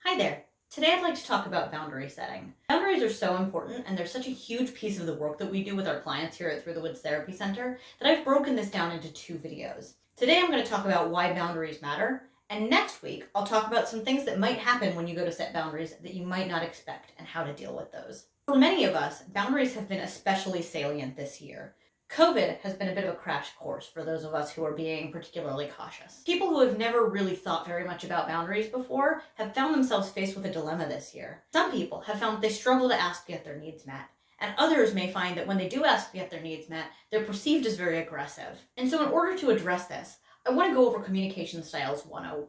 Hi there. Today I'd like to talk about boundary setting. Boundaries are so important and they're such a huge piece of the work that we do with our clients here at Through the Woods Therapy Center that I've broken this down into two videos. Today I'm going to talk about why boundaries matter, and next week I'll talk about some things that might happen when you go to set boundaries that you might not expect and how to deal with those. For many of us, boundaries have been especially salient this year. COVID has been a bit of a crash course for those of us who are being particularly cautious. People who have never really thought very much about boundaries before have found themselves faced with a dilemma this year. Some people have found they struggle to ask to get their needs met, and others may find that when they do ask to get their needs met, they're perceived as very aggressive. And so in order to address this, I want to go over Communication Styles 101.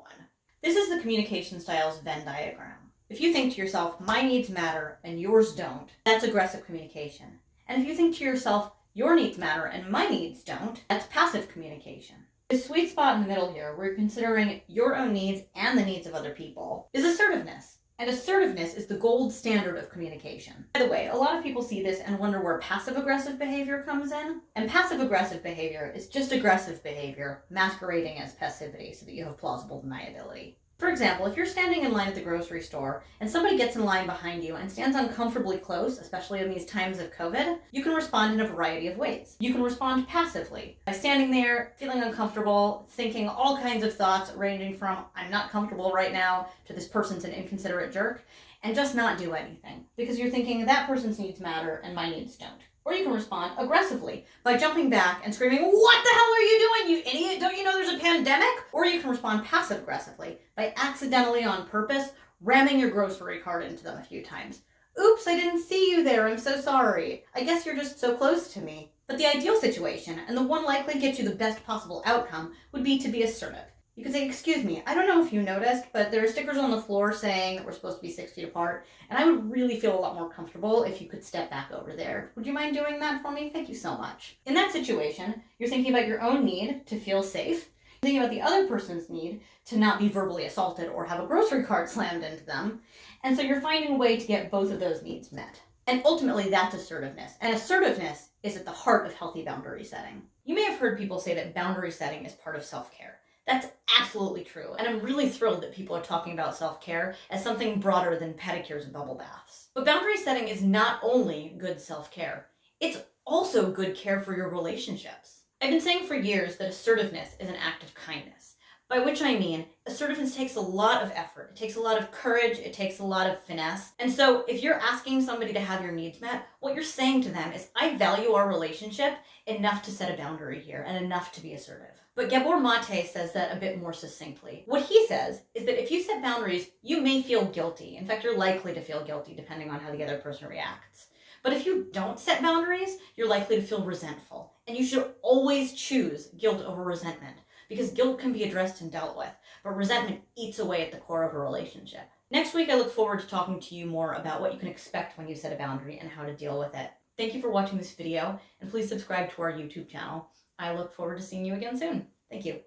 This is the Communication Styles Venn diagram. If you think to yourself, my needs matter and yours don't, that's aggressive communication. And if you think to yourself, your needs matter and my needs don't, that's passive communication. The sweet spot in the middle here, where you're considering your own needs and the needs of other people, is assertiveness. And assertiveness is the gold standard of communication. By the way, a lot of people see this and wonder where passive-aggressive behavior comes in. And passive-aggressive behavior is just aggressive behavior masquerading as passivity so that you have plausible deniability. For example, if you're standing in line at the grocery store and somebody gets in line behind you and stands uncomfortably close, especially in these times of COVID, you can respond in a variety of ways. You can respond passively by standing there, feeling uncomfortable, thinking all kinds of thoughts ranging from, I'm not comfortable right now, to this person's an inconsiderate jerk, and just not do anything because you're thinking that person's needs matter and my needs don't. Or you can respond aggressively by jumping back and screaming, what the hell are you doing, you idiot? Don't you know there's a pandemic? Or you can respond passive-aggressively by accidentally on purpose ramming your grocery cart into them a few times. Oops, I didn't see you there. I'm so sorry. I guess you're just so close to me. But the ideal situation, and the one likely to get you the best possible outcome, would be to be assertive. You could say, excuse me, I don't know if you noticed, but there are stickers on the floor saying that we're supposed to be 6 feet apart, and I would really feel a lot more comfortable if you could step back over there. Would you mind doing that for me? Thank you so much. In that situation, you're thinking about your own need to feel safe, thinking about the other person's need to not be verbally assaulted or have a grocery cart slammed into them, and so you're finding a way to get both of those needs met. And ultimately, that's assertiveness. And assertiveness is at the heart of healthy boundary setting. You may have heard people say that boundary setting is part of self-care. That's absolutely true, and I'm really thrilled that people are talking about self-care as something broader than pedicures and bubble baths. But boundary setting is not only good self-care, it's also good care for your relationships. I've been saying for years that assertiveness is an act of kindness, by which I mean assertiveness takes a lot of effort, it takes a lot of courage, it takes a lot of finesse. And so if you're asking somebody to have your needs met, what you're saying to them is, I value our relationship enough to set a boundary here and enough to be assertive. But Gabor Mate says that a bit more succinctly. What he says is that if you set boundaries, you may feel guilty. In fact, you're likely to feel guilty depending on how the other person reacts. But if you don't set boundaries, you're likely to feel resentful. And you should always choose guilt over resentment, because guilt can be addressed and dealt with, but resentment eats away at the core of a relationship. Next week, I look forward to talking to you more about what you can expect when you set a boundary and how to deal with it. Thank you for watching this video, and please subscribe to our YouTube channel. I look forward to seeing you again soon. Thank you.